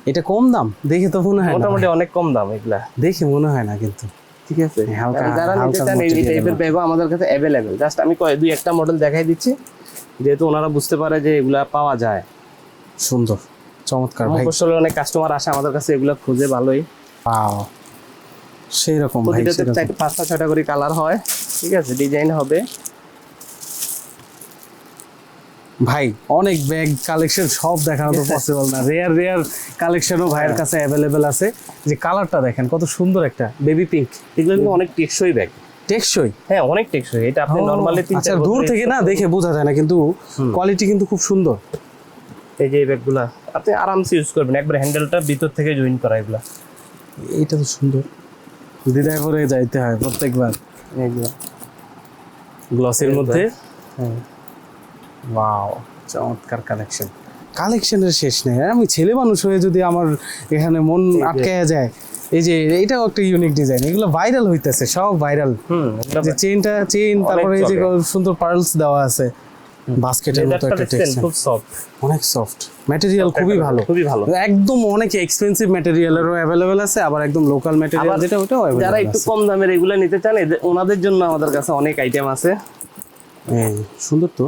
এটা কম দাম দেখে তো মনে হয় না, মোটামুটি অনেক কম দাম এগুলা, দেখে মনে হয় না কিন্তু। ঠিক আছে। হালকা যারা নিতে চান এই টাইপের ব্যাগও আমাদের কাছে অ্যাভেলেবেল। জাস্ট আমি দুই একটা মডেল দেখাই দিচ্ছি, যেহেতু ওনারা বুঝতে পারে যে এগুলা পাওয়া যায়। সুন্দর চমৎকার ভাই, মফস্বলে অনেক কাস্টমার আসে আমাদের কাছে, এগুলা খুঁজে ভালোই। পাও সেই রকম ভাই, প্রতিটাতে 5-6টা করে কালার হয়, ঠিক আছে, ডিজাইন হবে। ভাই অনেক ব্যাগ কালেকশন সব দেখানো তো পসিবল না, রেয়ার কালেকশনও ভাইয়ের কাছে অ্যাভেলেবেল আছে। যে কালারটা দেখেন কত সুন্দর, একটা বেবি পিঙ্ক, এগুলো কিন্তু অনেক টেকসই ব্যাগ। টেকসই? হ্যাঁ অনেক টেকসই। এটা আপনি নরমালি 3-4 আচ্ছা, দূর থেকে না দেখে বোঝা যায় না, কিন্তু কোয়ালিটি কিন্তু খুব সুন্দর। এই যে এই ব্যাগগুলা আপনি আরামসে ইউজ করবেন, একবার হ্যান্ডেলটা ভিতর থেকে জয়েন করা এগুলা। এইটা তো সুন্দর, দ্বিধায় পরে যাইতে হয় প্রত্যেকবার। এগুলা গ্লসের মধ্যে, ওয়াও চমৎকার কালেকশন, কালেকশনের শেষ নেই। আমি ছেলে মানুষ হয়ে যদি আমার এখানে মন আটকে যায়, এই যে এটাও একটা ইউনিক ডিজাইন, এগুলো ভাইরাল হইতেছে, সব ভাইরাল। যে চেইন, তারপরে এই যে সুন্দর পার্লস দেওয়া আছে, বাস্কেটের মতো একটা টেক্সচার, খুব সফট, অনেক সফট ম্যাটেরিয়াল, খুবই ভালো, খুবই ভালো। একদম অনেক এক্সপেন্সিভ ম্যাটেরিয়ালেরও অ্যাভেলেবেল আছে, আবার একদম লোকাল ম্যাটেরিয়াল যেটা ওটাও available যারা একটু আছে। কম দামের এগুলা নিতে চান ওনাদের জন্য আমাদের কাছে অনেক আইটেম আছে। এই সুন্দর তো।